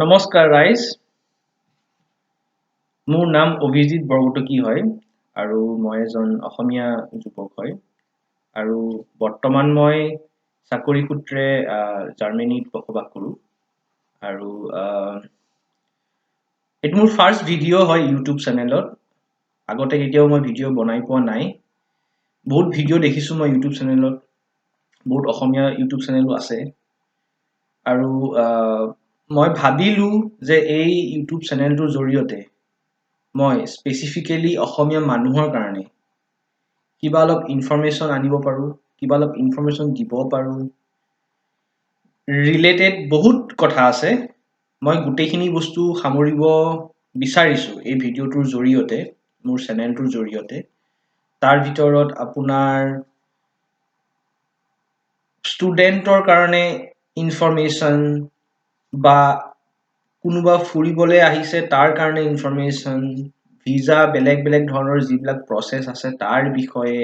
নমস্কাৰ ৰাইজ, মোৰ নাম অভিজিত বৰকটকী হয় আৰু মই এজন অসমীয়া যুৱক হয় আৰু বৰ্তমান মই চাকৰি সূত্ৰে জাৰ্মানীত বসবাস কৰোঁ আৰু এইটো মোৰ ফাৰ্ষ্ট ভিডিঅ' হয় ইউটিউব চেনেলত। আগতে কেতিয়াও মই ভিডিঅ' বনাই পোৱা নাই। বহুত ভিডিঅ' দেখিছোঁ মই ইউটিউব চেনেলত, বহুত অসমীয়া ইউটিউব চেনেলো আছে আৰু মই ভাবিলোঁ যে এই ইউটিউব চেনেলটোৰ জৰিয়তে মই স্পেচিফিকেলি অসমীয়া মানুহৰ কাৰণে কিবা অলপ ইনফৰমেশ্যন আনিব পাৰোঁ, কিবা অলপ ইনফৰমেশ্যন দিব পাৰোঁ। ৰিলেটেড বহুত কথা আছে, মই গোটেইখিনি বস্তু সামৰিব বিচাৰিছোঁ এই ভিডিঅ'টোৰ জৰিয়তে, মোৰ চেনেলটোৰ জৰিয়তে। তাৰ ভিতৰত আপোনাৰ ষ্টুডেণ্টৰ কাৰণে ইনফৰমেশ্যন বা কোনোবা ফুৰিবলৈ আহিছে তাৰ কাৰণে ইনফৰমেশ্যন, ভিজা বেলেগ বেলেগ ধৰণৰ যিবিলাক প্ৰচেছ আছে তাৰ বিষয়ে,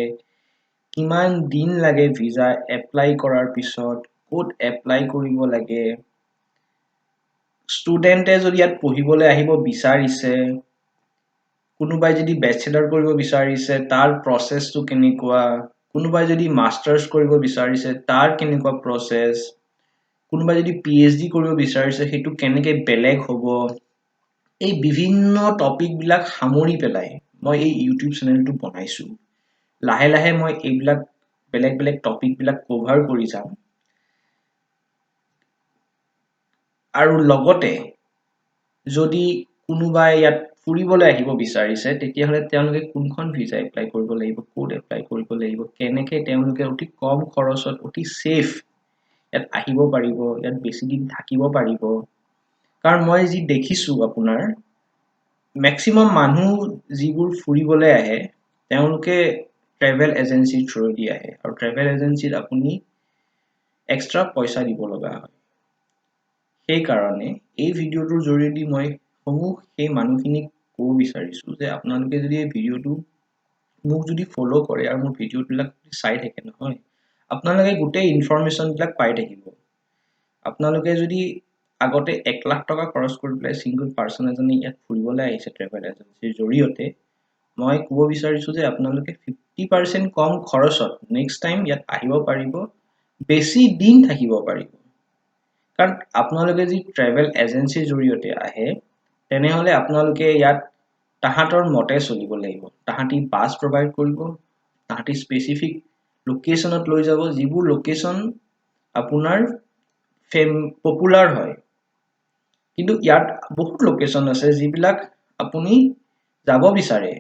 কিমান দিন লাগে ভিজা এপ্লাই কৰাৰ পিছত, ক'ত এপ্লাই কৰিব লাগে, ষ্টুডেণ্টে যদি ইয়াত পঢ়িবলৈ আহিব বিচাৰিছে, কোনোবাই যদি বেচেলাৰ কৰিব বিচাৰিছে তাৰ প্ৰচেছটো কেনেকুৱা, কোনোবাই যদি মাষ্টাৰ্ছ কৰিব বিচাৰিছে তাৰ কেনেকুৱা প্ৰচেছ, কোনোবাই যদি PhD কৰিব বিচাৰিছে সেইটো কেনেকৈ বেলেগ হ'ব, এই বিভিন্ন টপিকবিলাক সামৰি পেলাই মই এই ইউটিউব চেনেলটো বনাইছোঁ। লাহে লাহে মই এইবিলাক বেলেগ বেলেগ টপিকবিলাক কভাৰ কৰি যাম আৰু লগতে যদি কোনোবাই ইয়াত ফুৰিবলৈ আহিব বিচাৰিছে তেতিয়াহ'লে তেওঁলোকে কোনখন ভিজা এপ্লাই কৰিব লাগিব, ক'ত এপ্লাই কৰিব লাগিব, কেনেকৈ তেওঁলোকে অতি কম খৰচত অতি ছেফ ইয়াত আহিব পাৰিব, ইয়াত বেছি দিন থাকিব পাৰিব। কাৰণ মই যি দেখিছোঁ আপোনাৰ মেক্সিমাম মানুহ যিবোৰ ফুৰিবলৈ আহে তেওঁলোকে ট্ৰেভেল এজেঞ্চিৰ থ্ৰুৱেদি আহে আৰু ট্ৰেভেল এজেঞ্চিত আপুনি এক্সট্ৰা পইচা দিব লগা হয়। সেইকাৰণে এই ভিডিঅ'টোৰ জৰিয়তে মই সেই মানুহখিনিক ক'ব বিচাৰিছোঁ যে আপোনালোকে যদি এই ভিডিঅ'টো মোক যদি ফ'ল' কৰে আৰু মোৰ ভিডিঅ'বিলাক চাই থাকে নহয়, আপোনালোকে গোটেই ইনফৰমেশ্যনবিলাক পাই থাকিব। আপোনালোকে যদি আগতে 1 লাখ টকা খৰচ কৰি পেলাই ছিংগল পাৰ্চন এজনে ইয়াত ফুৰিবলৈ আহিছে ট্ৰেভেল এজেঞ্চিৰ জৰিয়তে, মই ক'ব বিচাৰিছোঁ যে আপোনালোকে 50% কম খৰচত নেক্সট টাইম ইয়াত আহিব পাৰিব, বেছি দিন থাকিব পাৰিব। কাৰণ আপোনালোকে যদি ট্ৰেভেল এজেঞ্চিৰ জৰিয়তে আহে তেনেহ'লে আপোনালোকে ইয়াত তাহাঁতৰ মতে চলিব লাগিব। তাহাঁতি বাছ প্ৰভাইড কৰিব, তাহাঁতি স্পেচিফিক লোকেশ্যনত লৈ যাব, যিবোৰ লোকেশ্যন আপোনাৰ পপুলাৰ হয়। কিন্তু ইয়াত বহুত লোকেশ্যন আছে যিবিলাক আপুনি যাব বিচাৰে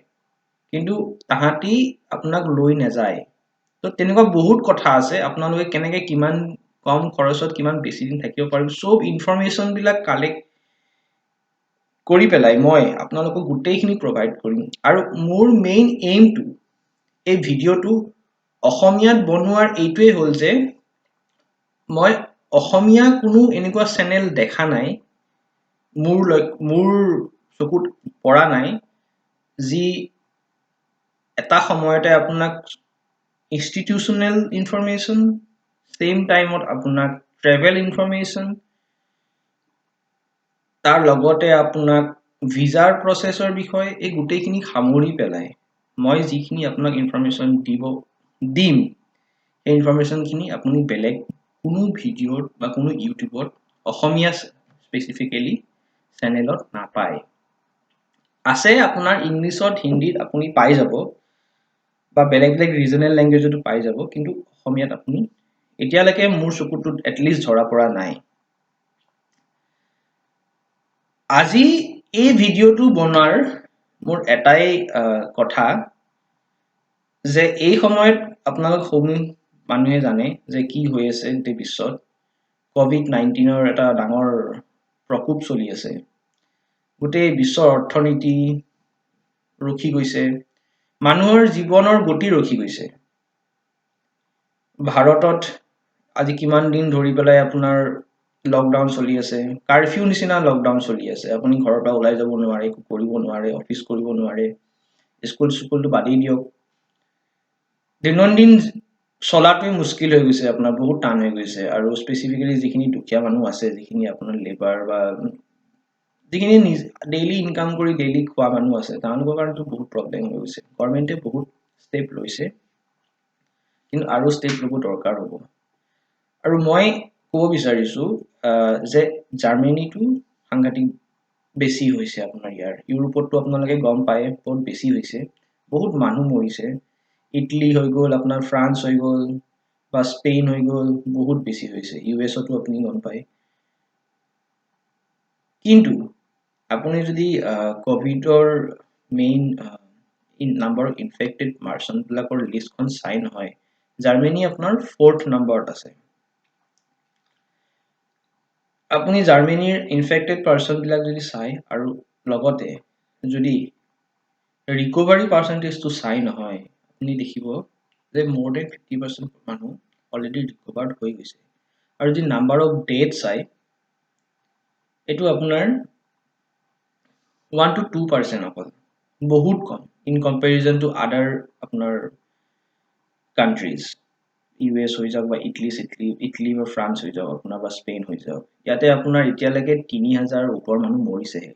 কিন্তু তাহাঁতি আপোনাক লৈ নাযায়। তো তেনেকুৱা বহুত কথা আছে, আপোনালোকে কেনেকৈ কিমান কম খৰচত কিমান বেছি দিন থাকিব পাৰিব, চব ইনফৰমেশ্যনবিলাক কালেক্ট কৰি পেলাই মই আপোনালোকক গোটেইখিনি প্ৰভাইড কৰিম। আৰু মোৰ মেইন এইমটো এই ভিডিঅ'টো অসমীয়াত বনোৱাৰ এইটোৱেই হ'ল যে মই অসমীয়া কোনো এনেকুৱা চেনেল দেখা নাই, মোৰ চকুত পৰা নাই যি এটা সময়তে আপোনাক ইনষ্টিটিউচনেল ইনফৰমেশ্যন, ছেইম টাইমত আপোনাক ট্ৰেভেল ইনফৰমেশ্যন, তাৰ লগতে আপোনাক ভিজাৰ প্ৰচেছৰ বিষয়ে এই গোটেইখিনি সামৰি পেলাই মই যিখিনি আপোনাক ইনফৰমেশ্যন দিম সেই ইনফৰমেশ্যনখিনি আপুনি বেলেগ কোনো ভিডিঅ'ত বা কোনো ইউটিউবত অসমীয়া স্পেচিফিকেলি চেনেলত নাপায়। আছে আপোনাৰ ইংলিছত, হিন্দীত আপুনি পাই যাব বা বেলেগ বেলেগ ৰিজনেল লেংগুৱেজতো পাই যাব, কিন্তু অসমীয়াত আপুনি এতিয়ালৈকে মোৰ চকুটোত এটলিষ্ট ধৰা পৰা নাই। আজি এই ভিডিঅ'টো বনোৱাৰ মোৰ এটাই কথা যে এই সময়ত আপোনালোক মানুহে জানে যে কি হৈ আছে গোটেই বিশ্বত। COVID-19ৰ এটা ডাঙৰ প্ৰকোপ চলি আছে। গোটেই বিশ্বৰ অৰ্থনীতি ৰখি গৈছে, মানুহৰ জীৱনৰ গতি ৰখি গৈছে। ভাৰতত আজি কিমান দিন ধৰি পেলাই আপোনাৰ লকডাউন চলি আছে, কাৰফিউ নিচিনা লকডাউন চলি আছে। আপুনি ঘৰৰ পৰা ওলাই যাব নোৱাৰে, একো কৰিব নোৱাৰে, অফিচ কৰিব নোৱাৰে, স্কুলটো বাদেই দিয়ক। দৈনন্দিন চলাটোৱে মুস্কিল হৈ গৈছে, আপোনাৰ বহুত টান হৈ গৈছে। আৰু স্পেচিফিকেলি যিখিনি দুখীয়া মানুহ আছে, যিখিনি আপোনাৰ লেবাৰ বা যিখিনি ডেইলি ইনকাম কৰি ডেইলি খোৱা মানুহ আছে তেওঁলোকৰ কাৰণেতো বহুত প্ৰব্লেম হৈ গৈছে গভৰ্ণমেণ্টে বহুত ষ্টেপ লৈছে কিন্তু আৰু ষ্টেপ ল'ব দৰকাৰ হ'ব আৰু মই ক'ব বিচাৰিছো যে জাৰ্মানীটো সাংঘাতিক বেছি হৈছে আপোনাৰ ইয়াৰ ইউৰোপতো আপোনালোকে গম পায় বহুত বেছি হৈছে বহুত মানুহ মৰিছে ইটালী হৈ গ'ল আপোনাৰ ফ্ৰান্স হৈ গ'ল বা স্পেইন হৈ গ'ল বহুত বেছি হৈছে ইউএছতো আপুনি গম পায় কিন্তু আপুনি যদি কোভিডৰ মেইন নাম্বাৰ অফ ইনফেক্টেড পাৰ্চনবিলাকৰ লিষ্টখন চাই নহয় জাৰ্মানী আপোনাৰ 4th নম্বৰত আছে আপুনি জাৰ্মানীৰ ইনফেক্টেড পাৰ্চনবিলাক যদি চাই আৰু লগতে যদি ৰিকভাৰী পাৰ্চেণ্টেজটো চাই নহয় আপুনি দেখিব যে more than 50% মানুহ অলৰেডি ৰিকভাৰ্ড হৈ গৈছে আৰু যদি নাম্বাৰ অফ ডেথ চাই এইটো আপোনাৰ 1 to 2% অকল বহুত কম ইন কম্পেৰিজন টু আদাৰ আপোনাৰ কাণ্ট্ৰিজ ইউএছ হৈ যাওক বা ইটালী বা ফ্ৰান্স হৈ যাওক আপোনাৰ বা স্পেইন হৈ যাওক ইয়াতে আপোনাৰ এতিয়ালৈকে ৩,০০০ ওপৰ মানুহ মৰিছেহে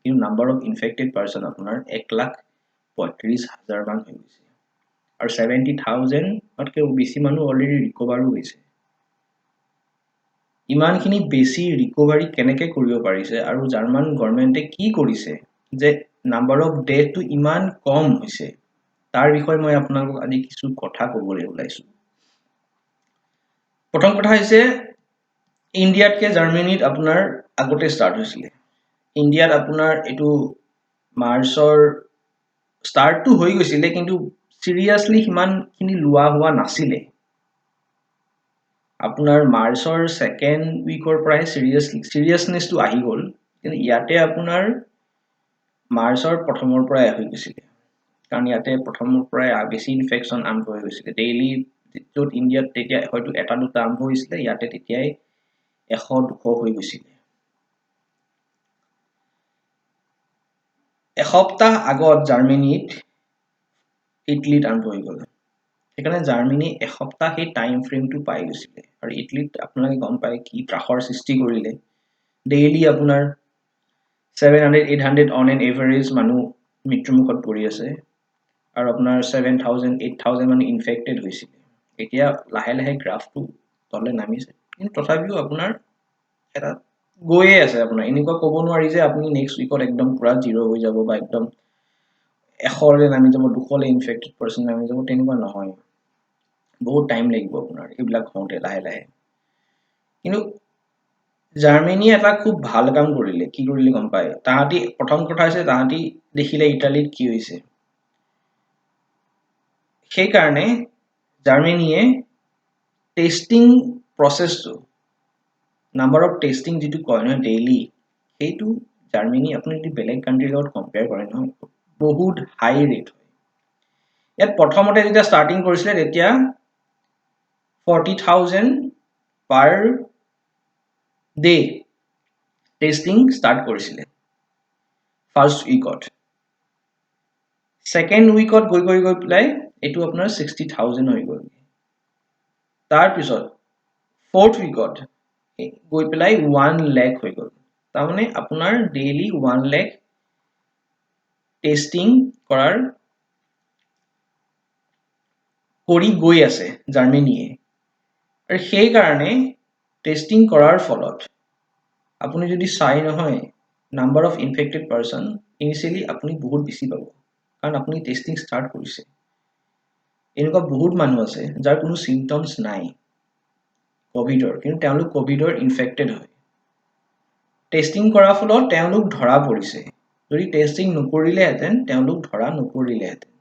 কিন্তু নাম্বাৰ অফ ইনফেক্টেড পাৰ্চন আপোনাৰ 1,35,000 মান হৈ গৈছে আৰু 70,000তকৈ বেছি মানুহ অলৰেডি ৰিকভাৰো হৈছে ইমানখিনি বেছি ৰিকভাৰী কেনেকৈ কৰিব পাৰিছে আৰু জাৰ্মান গভৰ্ণমেণ্টে কি কৰিছে যে নাম্বাৰ অফ ডেথটো ইমান কম হৈছে তাৰ বিষয়ে মই আপোনালোকক আজি কিছু কথা ক'বলৈ ওলাইছোঁ প্ৰথম কথা হৈছে ইণ্ডিয়াতকৈ জাৰ্মানীত আপোনাৰ আগতে ষ্টাৰ্ট হৈছিলে ইণ্ডিয়াত আপোনাৰ এইটো মাৰ্চৰ ষ্টাৰ্টটো হৈ গৈছিলে কিন্তু চিৰিয়াছলি সিমানখিনি লোৱা হোৱা নাছিলে আপোনাৰ মাৰ্চৰ ছেকেণ্ড উইকৰ পৰাই চিৰিয়াছনেছটো আহি গ'ল কিন্তু ইয়াতে আপোনাৰ মাৰ্চৰ প্ৰথমৰ পৰাই হৈ গৈছিলে কাৰণ ইয়াতে প্ৰথমৰ পৰাই বেছি ইনফেকশ্যন আৰম্ভ হৈ গৈছিলে ডেইলি য'ত ইণ্ডিয়াত তেতিয়া হয়তো এটা দুটা আৰম্ভ হৈছিলে ইয়াতে তেতিয়াই 100-200 হৈ গৈছিলে এসপ্তাহ আগত জাৰ্মানীত ইটালীত আৰম্ভ হৈ গ'ল সেইকাৰণে জাৰ্মানী এসপ্তাহ সেই টাইম ফ্ৰেমটো পাই গৈছিলে আৰু ইটালীত আপোনালোকে গম পায় কি ত্ৰাসৰ সৃষ্টি কৰিলে ডেইলি আপোনাৰ 700-800 অন এন এভাৰেজ মানুহ মৃত্যুমুখত পৰি আছে আৰু আপোনাৰ 7,000-8,000 মানুহ ইনফেক্টেড হৈছিলে এতিয়া লাহে লাহে গ্ৰাফটো তললৈ নামিছে কিন্তু তথাপিও আপোনাৰ এটা গৈয়ে আছে আপোনাৰ এনেকুৱা ক'ব নোৱাৰি যে আপুনি নেক্সট উইকত একদম পুৰা জিৰ' হৈ যাব বা একদম 100লৈ নামি যাব 200লৈ ইনফেক্টেড পাৰ্চন নামি যাব তেনেকুৱা নহয় বহুত টাইম লাগিব আপোনাৰ এইবিলাক হওঁতে লাহে লাহে কিন্তু জাৰ্মানীয়ে এটা খুব ভাল কাম কৰিলে কি কৰিলে গম পায় তাহাঁতি প্ৰথম কথা হৈছে তাহাঁতি দেখিলে ইটালীত কি হৈছে সেইকাৰণে জাৰ্মানীয়ে টেষ্টিং প্ৰচেছটো নাম্বাৰ অফ টেষ্টিং যিটো কয় নহয় ডেইলি সেইটো জাৰ্মানী আপুনি যদি বেলেগ কাণ্ট্ৰিৰ লগত কম্পেয়াৰ কৰে নহয় বহুত হাই ৰেট হয় ইয়াত প্ৰথমতে যেতিয়া ষ্টাৰ্টিং কৰিছিলে তেতিয়া 40,000 পাৰ ডে টেষ্টিং ষ্টাৰ্ট কৰিছিলে ফাৰ্ষ্ট উইকত ছেকেণ্ড উইকত গৈ পেলাই এইটো আপোনাৰ 60,000 হৈ গ'ল তাৰপিছত 4th উইকত গৈ পেলাই 1 লাখ হৈ গ'ল তাৰমানে আপোনাৰ ডেইলি 1 লাখ টেষ্টিং কৰি গৈ আছে জাৰ্মানীয়ে আৰু সেইকাৰণে টেষ্টিং কৰাৰ ফলত আপুনি যদি চাই নহয় number of infected person initially আপুনি বহুত বেছি পাব কাৰণ আপুনি টেষ্টিং ষ্টাৰ্ট কৰিছে এনেকুৱা বহুত মানুহ আছে যাৰ কোনো চিমটমছ নাই কোভিডৰ কিন্তু তেওঁলোক কোভিডৰ ইনফেক্টেড হয় টেষ্টিং কৰাৰ ফলত তেওঁলোক ধৰা পৰিছে যদি টেষ্টিং নকৰিলেহেঁতেন তেওঁলোক ধৰা নপৰিলেহেঁতেন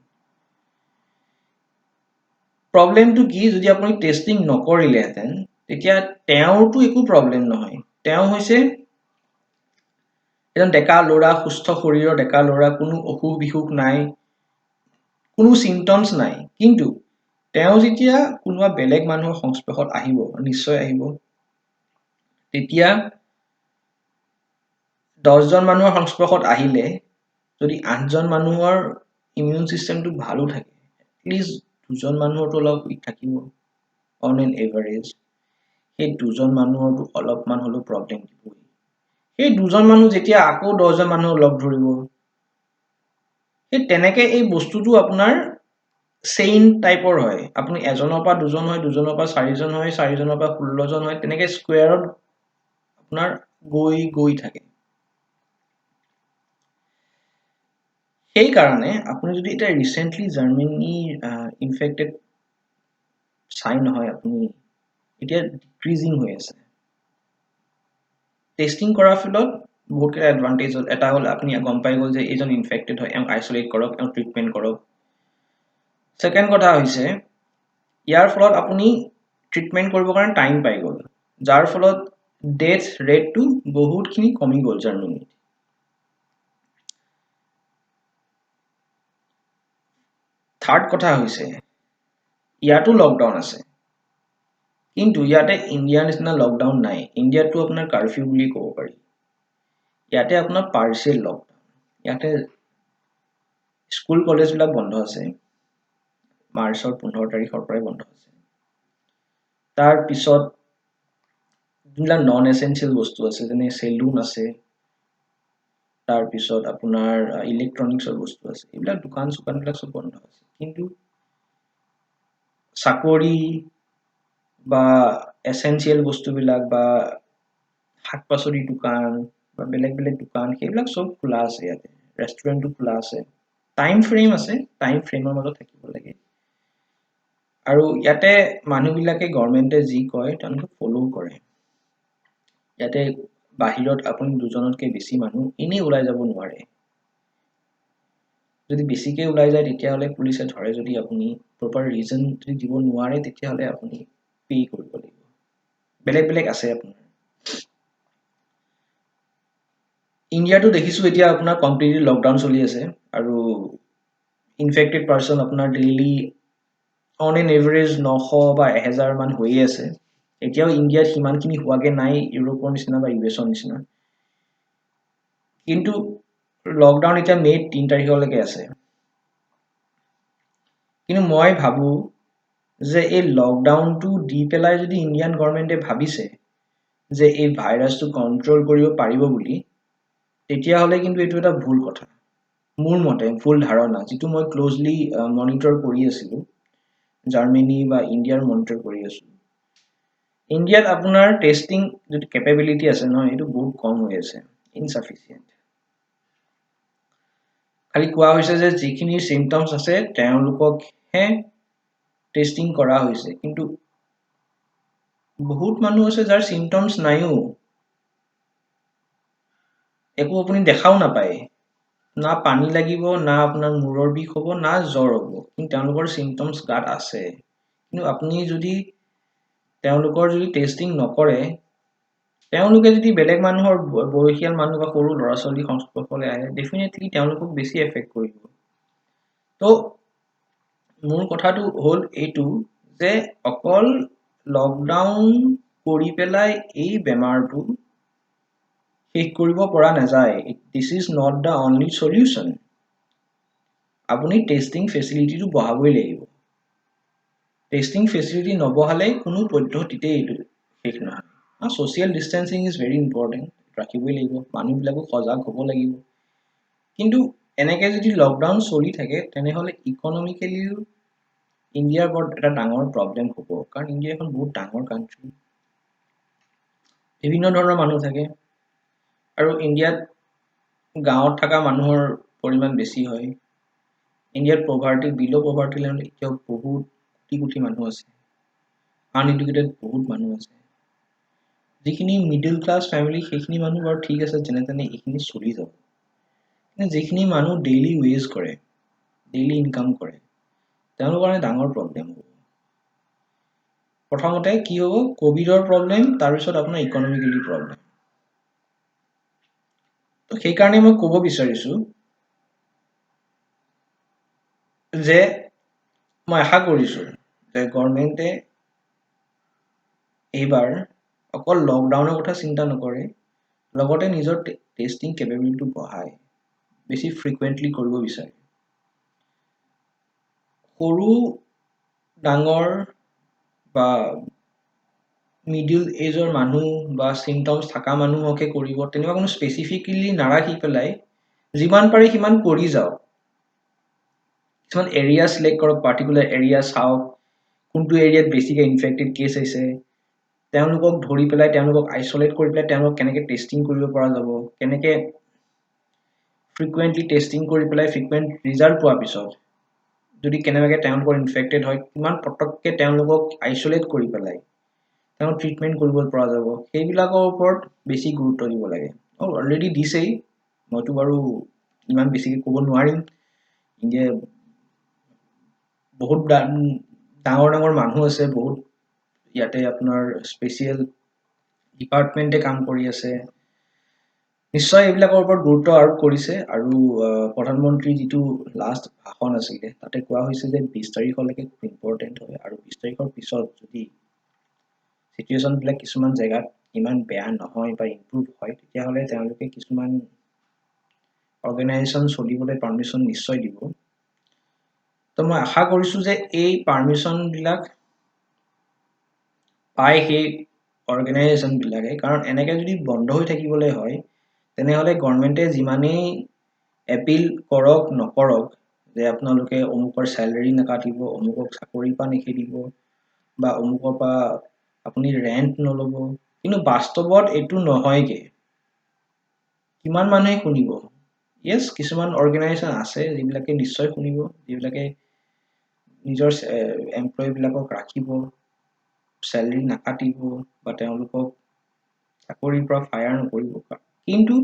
প্ৰব্লেমটো কি যদি আপুনি টেষ্টিং নকৰিলেহেঁতেন তেতিয়া তেওঁৰতো একো প্ৰব্লেম নহয় তেওঁ হৈছে এজন ডেকা ল'ৰা সুস্থ শৰীৰৰ ডেকা ল'ৰা কোনো অসুখ বিসুখ নাই কোনো চিমটমছ নাই কিন্তু তেওঁ যেতিয়া কোনোবা বেলেগ মানুহৰ সংস্পৰ্শত আহিব নিশ্চয় আহিব তেতিয়া 10জন মানুহৰ সংস্পৰ্শত আহিলে যদি 8জন মানুহৰ ইমিউন চিষ্টেমটো ভালো থাকে এটলিষ্ট 2জন মানুহৰতো অলপ উইক থাকিব অন এন এভাৰেজ সেই 2জন মানুহৰতো অলপমান হ'লেও প্ৰব্লেম দিবই সেই দুজন মানুহ যেতিয়া আকৌ 10জন মানুহ লগ ধৰিব, সেই তেনেকে এই বস্তুটো আপোনাৰ চেইন টাইপৰ হয়। আপুনি এজনৰ পৰা দুজন হয়, দুজনৰ পৰা চাৰিজন হয়, চাৰিজনৰ পৰা 16জন হয়, তেনেকে স্কুৱেৰত আপোনাৰ গৈ থাকে। সেইকাৰণে আপুনি যদি এতিয়া ৰিচেণ্টলি জাৰ্মানীৰ ইনফেক্টেড চাই নহয়, আপুনি এতিয়া ডিক্ৰিজিং হৈ আছে। টেষ্টিং কৰাৰ ফলত বহুতকেইটা এডভান্টেজ হ'ল। এটা হ'ল আপুনি গম পাই গ'ল যে এইজন ইনফেক্টেড হয়, এওঁক আইচলেট কৰক, এওঁক ট্ৰিটমেণ্ট কৰক। ছেকেণ্ড কথা হৈছে ইয়াৰ ফলত আপুনি ট্ৰিটমেণ্ট কৰিবৰ কাৰণে টাইম পাই গ'ল, যাৰ ফলত ডেথ ৰেটটো বহুতখিনি কমি গ'ল জাৰ্মানীত। থাৰ্ড কথা হৈছে ইয়াতো লকডাউন আছে, কিন্তু ইয়াতে ইণ্ডিয়াৰ নিচিনা লকডাউন নাই। ইণ্ডিয়াতো আপোনাৰ কাৰফিউ বুলি ক'ব পাৰি। ইয়াতে আপোনাৰ পাৰ্চিয়েল লকডাউন। ইয়াতে স্কুল কলেজবিলাক বন্ধ আছে, মাৰ্চৰ 15 তাৰিখৰ পৰাই বন্ধ আছে। তাৰপিছত যোনবিলাক নন এচেঞ্চিয়েল বস্তু আছে, যেনে চেলুন আছে, তাৰপিছত আপোনাৰ ইলেক্ট্ৰনিক্সৰ বস্তু আছে, এইবিলাক দোকান চোকানবিলাক চব বন্ধ আছে। কিন্তু চাকৰি বা এচেঞ্চিয়েল বস্তুবিলাক বা শাক পাচলিৰ দোকান বা বেলেগ বেলেগ দোকান, সেইবিলাক চব খোলা আছে ইয়াতে। ৰেষ্টুৰেণ্টটো খোলা আছে। টাইম ফ্ৰেম আছে, টাইম ফ্ৰেমৰ মাজত থাকিব লাগে। আৰু ইয়াতে মানুহবিলাকে গভৰ্ণমেণ্টে যি কয় তেওঁলোকে ফ'ল' কৰে। ইয়াতে বাহিৰত আপুনি দুজনতকৈ বেছি মানুহ এনেই ওলাই যাব নোৱাৰে। যদি বেছিকৈ ওলাই যায় তেতিয়াহ'লে পুলিচে ধৰে। যদি আপুনি প্ৰপাৰ ৰিজন যদি দিব নোৱাৰে তেতিয়াহ'লে আপুনি পে' কৰিব লাগিব। বেলেগ বেলেগ আছে আপোনাৰ। ইণ্ডিয়াটো দেখিছোঁ এতিয়া আপোনাৰ কমপ্লিটলি লকডাউন চলি আছে, আৰু ইনফেক্টেড পাৰ্চন আপোনাৰ ডেইলি অন এন এভাৰেজ 900 বা 1000 মান হৈয়ে আছে। এতিয়াও ইণ্ডিয়াত সিমানখিনি হোৱাকৈ নাই ইউৰোপৰ নিচিনা বা US নিচিনা। কিন্তু লকডাউন এতিয়া মে' 3 তাৰিখলৈকে আছে। কিন্তু মই ভাবোঁ যে এই লকডাউনটো দি পেলাই যদি ইণ্ডিয়ান গভৰ্ণমেণ্টে ভাবিছে যে এই ভাইৰাছটো কণ্ট্ৰল কৰিব পাৰিব বুলি, তেতিয়াহ'লে কিন্তু এইটো এটা ভুল কথা। মোৰ মতে ভুল ধাৰণা, যিটো মই ক্ল'জলি মনিটৰ কৰি আছিলোঁ। জাৰ্মানী বা ইণ্ডিয়াৰ মনিটৰ কৰি আছোঁ। ইণ্ডিয়াত আপোনাৰ টেষ্টিং যিটো কেপেবিলিটি আছে নহয়, এইটো বহুত কম হৈ আছে, ইনচাফিচিয়েণ্ট। খালি কোৱা হৈছে যে যিখিনি চিমটমছ আছে তেওঁলোককহে টেষ্টিং কৰা হৈছে, কিন্তু বহুত মানুহ আছে যাৰ চিমটমছ নাইও, একো আপুনি দেখাও নাপায়। না পানী লাগিব, না আপোনাৰ মূৰৰ বিষ হ'ব, না জ্বৰ হ'ব, কিন্তু তেওঁলোকৰ চিমটমছ গাত আছে। কিন্তু আপুনি যদি তেওঁলোকৰ যদি টেষ্টিং নকৰে, তেওঁলোকে যদি বেলেগ মানুহৰ বয়সীয়াল মানুহ বা সৰু ল'ৰা ছোৱালী সংস্পৰ্শলৈ আহে, ডেফিনেটলি তেওঁলোকক বেছি এফেক্ট কৰিব। তো মোৰ কথাটো হ'ল এইটো যে অকল লকডাউন কৰি পেলাই এই বেমাৰটো শেষ কৰিব পৰা নাযায়। This is not the only solution. আপুনি টেষ্টিং ফেচিলিটিটো বঢ়াবই লাগিব। টেষ্টিং ফেচিলিটি নবঢ়ালে কোনো পদ্ধতিতেই এইটো শেষ নহয়। Social distancing is very important, ৰাখিবই লাগিব। মানুহবিলাকো সজাগ হ'ব লাগিব। কিন্তু এনেকৈ যদি লকডাউন চলি থাকে তেনেহ'লে ইকনমিকেলিও ইণ্ডিয়াৰ বৰ এটা ডাঙৰ প্ৰব্লেম হ'ব, কাৰণ ইণ্ডিয়া এখন বহুত ডাঙৰ কাণ্ট্ৰি। বিভিন্ন ধৰণৰ মানুহ থাকে, আৰু ইণ্ডিয়াত গাঁৱত থকা মানুহৰ পৰিমাণ বেছি হয়। ইণ্ডিয়াত বিল' পভাৰ্টি লাইনত এতিয়াও বহুত কোটি মানুহ আছে। আনএডুকেটেড বহুত মানুহ আছে। যিখিনি মিডল ক্লাছ ফেমিলি সেইখিনি মানুহ বাৰু ঠিক আছে, যেনে তেনে এইখিনি চলি যাব। কিন্তু যিখিনি মানুহ ডেইলি ৱেজ কৰে, ডেইলি ইনকাম কৰে, তেওঁলোকৰ কাৰণে ডাঙৰ প্ৰব্লেম হ'ব। প্ৰথমতে কি হ'ব, ক'ভিডৰ প্ৰব্লেম, তাৰপিছত আপোনাৰ ইকনমিকেলি প্ৰব্লেম। তো সেইকাৰণে মই ক'ব বিচাৰিছোঁ যে মই আশা কৰিছোঁ যে গভৰ্ণমেণ্টে এইবাৰ অকল লকডাউনৰ কথা চিন্তা নকৰে, লগতে নিজৰ টেষ্টিং কেপেবিলিটিটো বঢ়ায়, বেছি ফ্ৰিকুৱেণ্টলি কৰিব বিচাৰে। সৰু ডাঙৰ বা মিডল এজৰ মানুহ বা চিমটমছ থকা মানুহকে কৰিব তেনেকুৱা কোনো স্পেচিফিকেলি নাৰাখি পেলাই যিমান পাৰি সিমান কৰি যাওক কিছুমান এৰিয়া সিলেক্ট কৰক পাৰ্টিকুলাৰ এৰিয়া চাওক কোনটো এৰিয়াত বেছিকৈ ইনফেক্টেড কেছ হৈছে তেওঁলোকক ধৰি পেলাই তেওঁলোকক আইচলেট কৰি পেলাই তেওঁলোকক কেনেকৈ টেষ্টিং কৰিব পৰা যাব কেনেকৈ ফ্ৰিকুৱেণ্টলি টেষ্টিং কৰি পেলাই ফ্ৰিকুৱেণ্ট ৰিজাল্ট পোৱাৰ পিছত যদি কেনেবাকৈ তেওঁলোকৰ ইনফেক্টেড হয় কিমান পটককৈ তেওঁলোকক আইচলেট কৰি পেলাই তেওঁ ট্ৰিটমেণ্ট কৰিব পৰা যাব সেইবিলাকৰ ওপৰত বেছি গুৰুত্ব দিব লাগে অলৰেডি দিছেই মইতো বাৰু ইমান বেছিকৈ ক'ব নোৱাৰিম ইণ্ডিয়া বহুত ডাঙৰ ডাঙৰ মানুহ আছে বহুত ইয়াতে আপোনাৰ স্পেচিয়েল ডিপাৰ্টমেণ্টে কাম কৰি আছে নিশ্চয় এইবিলাকৰ ওপৰত গুৰুত্ব আৰোপ কৰিছে আৰু প্ৰধানমন্ত্ৰী যিটো লাষ্ট ভাষণ আছিলে তাতে কোৱা হৈছে যে 20 তাৰিখলৈকে খুব ইম্পৰ্টেণ্ট হয় আৰু 20 তাৰিখৰ পিছত যদি সিচুৱেশ্যনবিলাক কিছুমান জেগাত ইমান বেয়া নহয় বা ইম্প্ৰুভ হয় তেতিয়াহ'লে তেওঁলোকে কিছুমান অৰ্গেনাইজেশ্যন চলিবলৈ পাৰ্মিশ্যন নিশ্চয় দিব তো মই আশা কৰিছোঁ যে এই পাৰ্মিশ্যনবিলাক পায় সেই অৰ্গেনাইজেশ্যনবিলাকে কাৰণ এনেকৈ যদি বন্ধ হৈ থাকিবলৈ হয় তেনেহ'লে গভৰ্ণমেণ্টে যিমানেই এপিল কৰক নকৰক যে আপোনালোকে অমুকৰ চেলাৰী নাকাটিব অমুকক চাকৰিৰ পৰা নিখেদিব বা অমুকৰ পৰা আপুনি ৰেণ্ট নল'ব কিন্তু বাস্তৱত এইটো নহয়গে কিমান মানুহে শুনিব ইয়েছ কিছুমান অৰ্গেনাইজেশ্যন আছে যিবিলাকে নিশ্চয় শুনিব যিবিলাকে নিজৰ এমপ্লয়ীবিলাকক ৰাখিব চেলাৰী নাকাটিব বা তেওঁলোকক চাকৰিৰ পৰা ফায়াৰ নকৰিব কিন্তু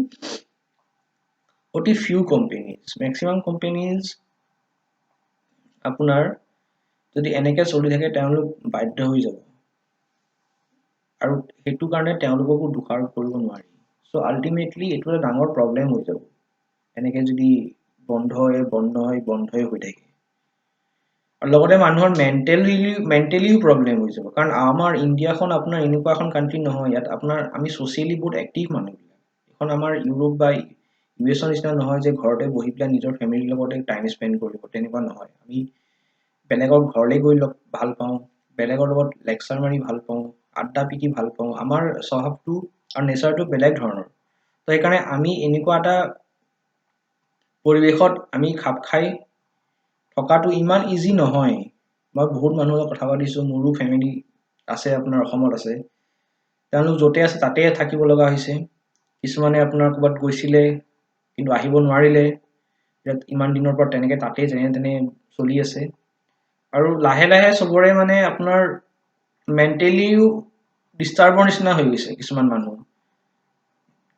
অতি ফিউ কোম্পেনীজ মেক্সিমাম কোম্পেনীজ আপোনাৰ যদি এনেকৈ চলি থাকে তেওঁলোক বাধ্য হৈ যাব আৰু সেইটো কাৰণে তেওঁলোককো দোষাৰোপ কৰিব নোৱাৰি চ' আল্টিমেটলি এইটো এটা ডাঙৰ প্ৰব্লেম হৈ যাব এনেকৈ যদি বন্ধই হৈ থাকে আৰু লগতে মানুহৰ মেণ্টেলিও প্ৰব্লেম হৈ যাব কাৰণ আমাৰ ইণ্ডিয়াখন আপোনাৰ এনেকুৱা এখন কাণ্ট্ৰি নহয় ইয়াত আপোনাৰ আমি ছ'চিয়েলি বহুত এক্টিভ মানুহবিলাক এখন আমাৰ ইউৰোপ বা ইউএছৰ নিচিনা নহয় যে ঘৰতে বহি পেলাই নিজৰ ফেমিলিৰ লগতে টাইম স্পেণ্ড কৰিব তেনেকুৱা নহয় আমি বেলেগৰ ঘৰলৈ গৈ ভাল পাওঁ বেলেগৰ লগত লেকচাৰ মাৰি ভাল পাওঁ আড্ডা পিটি ভাল পাওঁ আমাৰ স্বভাৱটো আৰু নেচাৰটো বেলেগ ধৰণৰ তো সেইকাৰণে আমি এনেকুৱা এটা পৰিৱেশত আমি খাপ খাই থকাটো ইমান ইজি নহয় মই বহুত মানুহৰ লগত কথা পাতিছোঁ মোৰো ফেমিলি আছে আপোনাৰ অসমত আছে তেওঁলোক য'তে আছে তাতে থাকিব লগা হৈছে কিছুমানে আপোনাৰ ক'ৰবাত গৈছিলে কিন্তু আহিব নোৱাৰিলে ইমান দিনৰ পৰা তেনেকৈ তাতে যেনে তেনে চলি আছে আৰু লাহে লাহে চবৰে মানে আপোনাৰ মেণ্টেলিও ডিষ্টাৰ্বৰ নিচিনা হৈ গৈছে কিছুমান মানুহ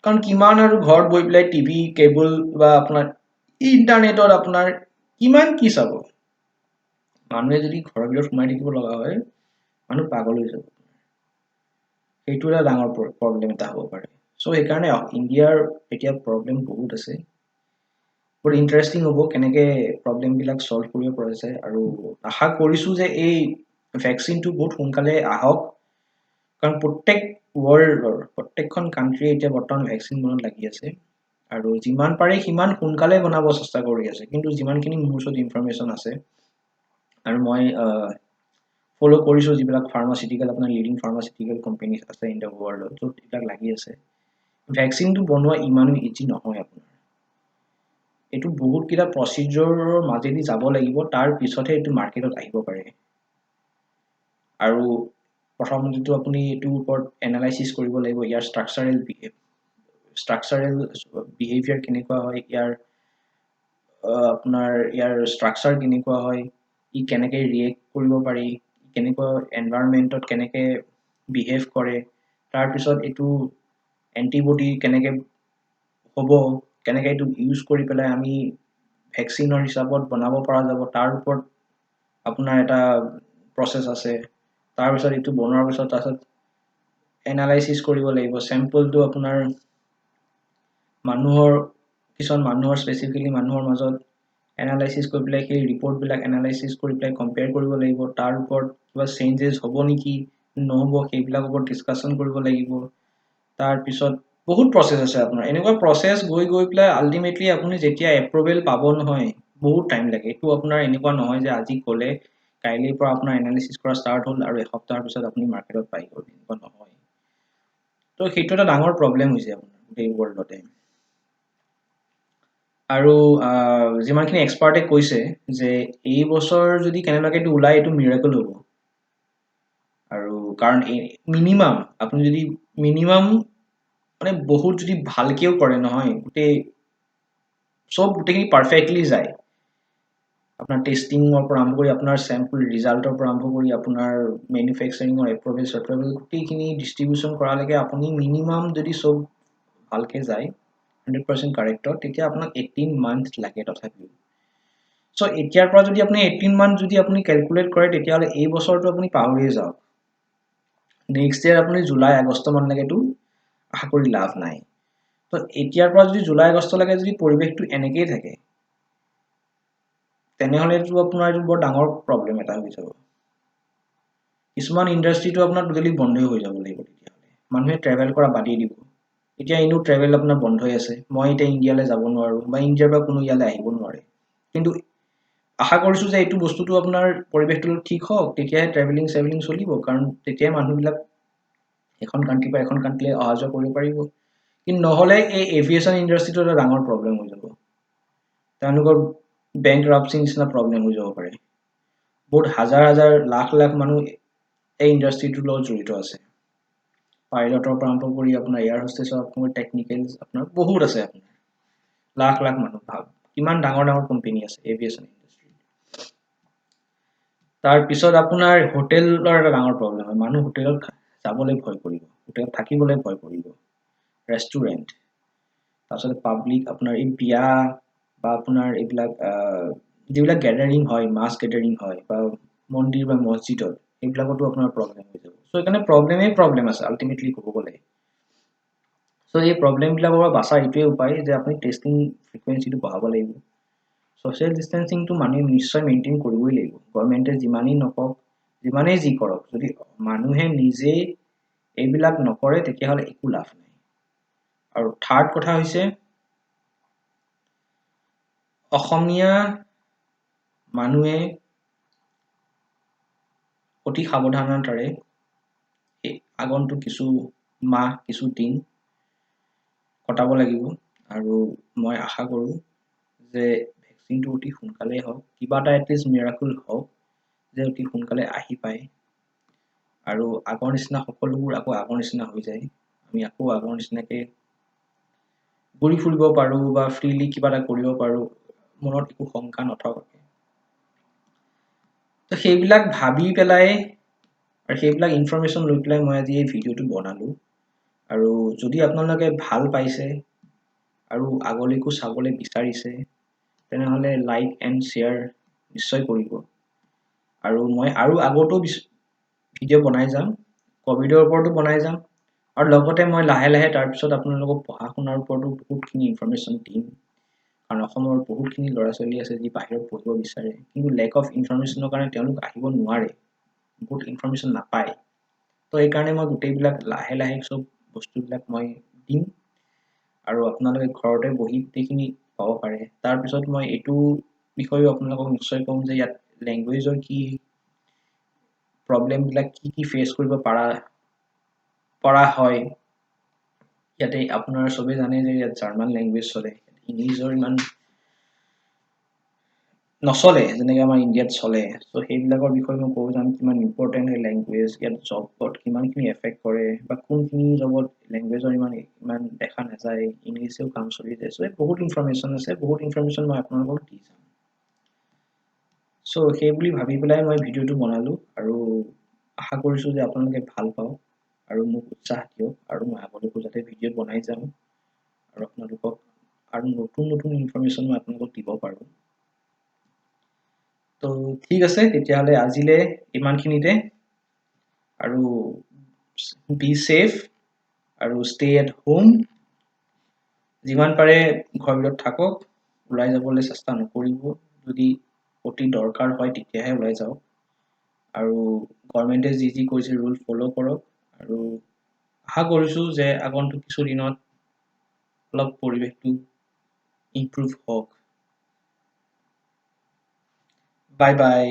কাৰণ কিমান আৰু ঘৰত বহি পেলাই টিভি কেবল বা আপোনাৰ ইণ্টাৰনেটত আপোনাৰ কিমান কি চাব মানুহে যদি ঘৰৰ ভিতৰত সোমাই থাকিব লগা হয় মানুহ পাগল হৈ যাব সেইটো এটা ডাঙৰ প্ৰব্লেম এটা হ'ব পাৰে চ' সেইকাৰণে ইণ্ডিয়াৰ এতিয়া প্ৰব্লেম বহুত আছে বহুত ইণ্টাৰেষ্টিং হ'ব কেনেকৈ প্ৰব্লেমবিলাক ছল্ভ কৰিব পৰা যায় আৰু আশা কৰিছোঁ যে এই ভেকচিনটো বহুত সোনকালে আহক কাৰণ প্ৰত্যেক ৱৰ্ল্ডৰ প্ৰত্যেকখন কাণ্ট্ৰিয়ে এতিয়া বৰ্তমান ভেকচিন বনোৱাত লাগি আছে আৰু যিমান পাৰে সিমান সোনকালে বনাব চেষ্টা কৰি আছে কিন্তু যিমানখিনি মোৰ ওচৰত ইনফৰমেশ্যন আছে আৰু মই ফ'ল' কৰিছোঁ যিবিলাক ফাৰ্মাচিউটিকেল আপোনাৰ লিডিং ফাৰ্মাচিউটিকেল কোম্পেনীজ আছে ইন দ্য ৱৰ্ল্ডত য'ত এইবিলাক লাগি আছে ভেকচিনটো বনোৱা ইমানো ইজি নহয় আপোনাৰ এইটো বহুতকেইটা প্ৰচিডিউৰৰ মাজেদি যাব লাগিব তাৰ পিছতহে এইটো মাৰ্কেটত আহিব পাৰে আৰু প্ৰথমতেতো আপুনি এইটোৰ ওপৰত এনালাইচিছ কৰিব লাগিব ইয়াৰ ষ্ট্ৰাকচাৰেল বিহেভিয়াৰ কেনেকুৱা হয় আপোনাৰ ইয়াৰ ষ্ট্ৰাকচাৰ কেনেকুৱা হয় ই কেনেকৈ ৰিয়েক্ট কৰিব পাৰি কেনেকুৱা এনভাইৰনমেণ্টত কেনেকৈ বিহেভ কৰে তাৰপিছত এইটো এণ্টিবডি কেনেকৈ হ'ব কেনেকৈ এইটো ইউজ কৰি পেলাই আমি ভেকচিনৰ হিচাপত বনাব পৰা যাব তাৰ ওপৰত আপোনাৰ এটা প্ৰচেছ আছে তাৰপিছত এইটো বনোৱাৰ পিছত তাৰপিছত এনালাইচিছ কৰিব লাগিব চেম্পলটো আপোনাৰ কিছুমান মানুহৰ স্পেচিফিকেলি মানুহৰ মাজত এনালাইচিছ কৰি পেলাই সেই ৰিপৰ্টবিলাক এনালাইচিছ কৰি পেলাই কম্পেয়াৰ কৰিব লাগিব তাৰ ওপৰত কিবা চেঞ্জেছ হ'ব নেকি নহ'ব সেইবিলাকৰ ওপৰত ডিছকাশ্যন কৰিব লাগিব তাৰপিছত বহুত প্ৰচেছ আছে আপোনাৰ এনেকুৱা প্ৰচেছ গৈ পেলাই আল্টিমেটলি আপুনি যেতিয়া এপ্ৰুভেল পাব নহয় বহুত টাইম লাগে এইটো আপোনাৰ এনেকুৱা নহয় যে আজি ক'লে কাইলৈৰ পৰা আপোনাৰ এনালিসিস কৰা ষ্টাৰ্ট হ'ল আৰু এসপ্তাহৰ পিছত আপুনি মাৰ্কেটত পাই গ'ল এনেকুৱা নহয় তো সেইটো এটা ডাঙৰ প্ৰবলেম হৈছে আপোনাৰ গোটেই ৱৰ্ল্ডতে আৰু যিমানখিনি এক্সপাৰ্টে কৈছে যে এই বছৰ যদি কেনেবাকৈ এইটো ওলাই এইটো মিৰাকল হ'ব আৰু কাৰণ মিনিমাম আপুনি যদি মিনিমাম মানে বহুত যদি ভালকেও কৰে নহয় গোটেইখিনি পাৰফেক্টলি যায় আপোনাৰ টেষ্টিঙৰ পৰা আৰম্ভ কৰি আপোনাৰ চেম্পল ৰিজাল্টৰ পৰা আৰম্ভ কৰি আপোনাৰ মেনুফেকচাৰিঙৰ এপ্ৰুভেল চেপ্ৰুভেল গোটেইখিনি ডিষ্ট্ৰিবিউশ্যন কৰালৈকে আপুনি মিনিমাম যদি চব ভালকৈ যায় 100% কাৰেক্টত তেতিয়া আপোনাক 18 মান্থ লাগে তথাপিও চ' এতিয়াৰ পৰা যদি আপুনি 18 মান্থ যদি আপুনি কেলকুলেট কৰে তেতিয়াহ'লে এই বছৰটো আপুনি পাহৰিয়ে যাওক নেক্সট ইয়াৰ আপুনি জুলাই আগষ্ট মানলৈকেতো আশা কৰি লাভ নাই তো এতিয়াৰ পৰা যদি জুলাই আগষ্টলৈকে যদি পৰিৱেশটো এনেকেই থাকে তেনেহ'লেতো আপোনাৰ এইটো বৰ ডাঙৰ প্ৰব্লেম এটা হৈ যাব কিছুমান ইণ্ডাষ্ট্ৰিটো আপোনাৰ টোটেলি বন্ধই হৈ যাব লাগিব তেতিয়াহ'লে মানুহে ট্ৰেভেল কৰা বাদেই দিব এতিয়া এনেও ট্ৰেভেল আপোনাৰ বন্ধই আছে মই এতিয়া ইণ্ডিয়ালৈ যাব নোৱাৰোঁ বা ইণ্ডিয়াৰ পৰা কোনো ইয়ালৈ আহিব নোৱাৰে কিন্তু আশা কৰিছোঁ যে এইটো বস্তুটো আপোনাৰ পৰিৱেশটো ঠিক হওক তেতিয়াহে ট্ৰেভেলিং চেভেলিং চলিব কাৰণ তেতিয়াই মানুহবিলাক এখন কাণ্ট্ৰিৰ পৰা এখন কাণ্ট্ৰিলৈ অহা যোৱা কৰিব পাৰিব কিন্তু নহ'লে এই এভিয়েশ্যন ইণ্ডাষ্ট্ৰিটো এটা ডাঙৰ প্ৰব্লেম হৈ যাব তেওঁলোকৰ বেংক ৰাপচি নিচিনা প্ৰব্লেম হৈ যাব পাৰে বহুত হাজাৰ হাজাৰ লাখ লাখ মানুহ এই ইণ্ডাষ্ট্ৰিটোৰ লগত জড়িত আছে পাইলটৰ পৰা আৰম্ভ কৰি আপোনাৰ এয়াৰ হোষ্টেছৰ আপোনাৰ টেকনিকেল আপোনাৰ বহুত আছে আপোনাৰ লাখ লাখ মানুহ ভাব কিমান ডাঙৰ ডাঙৰ কোম্পানী আছে এভিয়েশ্যন ইণ্ডাষ্ট্ৰি তাৰপিছত আপোনাৰ হোটেলৰ এটা ডাঙৰ প্ৰব্লেম হয় মানুহ হোটেলত যাবলৈ ভয় কৰিব হোটেলত থাকিবলৈ ভয় কৰিব ৰেষ্টুৰেণ্ট তাৰপিছত পাব্লিক আপোনাৰ এই বিয়া বা আপোনাৰ এইবিলাক যিবিলাক গেডাৰিং হয় মাছ গেডাৰিং হয় বা মন্দিৰ বা মছজিদত এইবিলাকতো আপোনাৰ প্ৰব্লেম হৈ যাব চ' সেইকাৰণে প্ৰব্লেম আছে আল্টিমেটলি ক'ব গ'লে চ' এই প্ৰব্লেমবিলাকৰ পৰা বাচাৰ এইটোৱে উপায় যে আপুনি টেষ্টিং ফ্ৰিকুৱেঞ্চিটো বঢ়াব লাগিব ছ'চিয়েল ডিষ্টেঞ্চিংটো মানুহে নিশ্চয় মেইনটেইন কৰিবই লাগিব গভৰ্ণমেণ্টে যিমানেই নকওক যিমানেই যি কৰক যদি মানুহে নিজেই এইবিলাক নকৰে তেতিয়াহ'লে একো লাভ নাই আৰু থাৰ্ড কথা হৈছে অসমীয়া মানুহে অতি সাৱধানতাৰে আগন্তুক কিছু মাহ কিছু দিন কটাব লাগিব আৰু মই আশা কৰোঁ যে ভেকচিনটো অতি সোনকালেই হওক কিবা এটা এটলিষ্ট মিৰাকুল হওক যে অতি সোনকালে আহি পায় আৰু আগৰ নিচিনা সকলোবোৰ আকৌ আগৰ নিচিনা হৈ যায় আমি আকৌ আগৰ নিচিনাকৈ ঘূৰি ফুৰিব পাৰোঁ বা ফ্ৰীলি কিবা এটা কৰিব পাৰোঁ মনত একো শংকা নথকাকৈ তো সেইবিলাক ভাবি পেলাই আৰু সেইবিলাক ইনফৰমেশ্যন লৈ পেলাই মই আজি এই ভিডিঅ'টো বনালোঁ আৰু যদি আপোনালোকে ভাল পাইছে আৰু আগলৈকো চাবলৈ বিচাৰিছে তেনেহ'লে লাইক এণ্ড শ্বেয়াৰ নিশ্চয় কৰিব আৰু মই আৰু আগতো ভিডিঅ' বনাই যাম ক'ভিডৰ ওপৰতো বনাই যাম আৰু লগতে মই লাহে লাহে তাৰপিছত আপোনালোকক পঢ়া শুনাৰ ওপৰতো বহুতখিনি ইনফৰমেশ্যন দিম কাৰণ অসমৰ বহুতখিনি ল'ৰা ছোৱালী আছে যি বাহিৰত পঢ়িব বিচাৰে কিন্তু লেক অফ ইনফৰমেশ্যনৰ কাৰণে তেওঁলোক আহিব নোৱাৰে বহুত ইনফৰমেশ্যন নাপায় তো সেইকাৰণে মই গোটেইবিলাক লাহে লাহে চব বস্তুবিলাক মই দিম আৰু আপোনালোকে ঘৰতে বহি গোটেইখিনি পাব পাৰে তাৰপিছত মই এইটো বিষয়েও আপোনালোকক নিশ্চয় ক'ম যে ইয়াত লেংগুৱেজৰ কি প্ৰব্লেমবিলাক কি ফেচ কৰিব পৰা হয় ইয়াতে আপোনাৰ চবেই জানে যে ইয়াত জাৰ্মান লেংগুৱেজ চলে ইংলিছৰ ইমান নচলে যেনেকৈ আমাৰ ইণ্ডিয়াত চলে চ' সেইবিলাকৰ বিষয়ে মই ক'ব যাম কিমান ইম্পৰ্টেণ্ট হয় লেংগুৱেজ ইয়াত জবত কিমানখিনি এফেক্ট কৰে বা কোনখিনি জবত লেংগুৱেজৰ ইমান দেখা নাযায় ইংলিছেও কাম চলি যায় চ' বহুত ইনফৰমেশ্যন আছে বহুত ইনফৰমেশ্যন মই আপোনালোকক দি যাম চ' সেই বুলি ভাবি পেলাই মই ভিডিঅ'টো বনালোঁ আৰু আশা কৰিছোঁ যে আপোনালোকে ভাল পাওক আৰু মোক উৎসাহ দিয়ক আৰু মই আগলৈকো যাতে ভিডিঅ' বনাই যাম আৰু আপোনালোকক আৰু নতুন নতুন ইনফৰমেশ্যন মই আপোনালোকক দিব পাৰোঁ তো ঠিক আছে তেতিয়াহ'লে আজিলে ইমানখিনিতে আৰু বি ছেফ আৰু ষ্টে এট হোম যিমান পাৰে ঘৰৰ ভিতৰত থাকক ওলাই যাবলৈ চেষ্টা নকৰিব যদি অতি দৰকাৰ হয় তেতিয়াহে ওলাই যাওক আৰু গভৰ্ণমেণ্টে যি যি কৈছে ৰুল ফ'ল' কৰক আৰু আশা কৰিছোঁ যে আগন্তুক কিছুদিনত অলপ পৰিৱেশটো ইম্প্ৰুভ হওক বাই বাই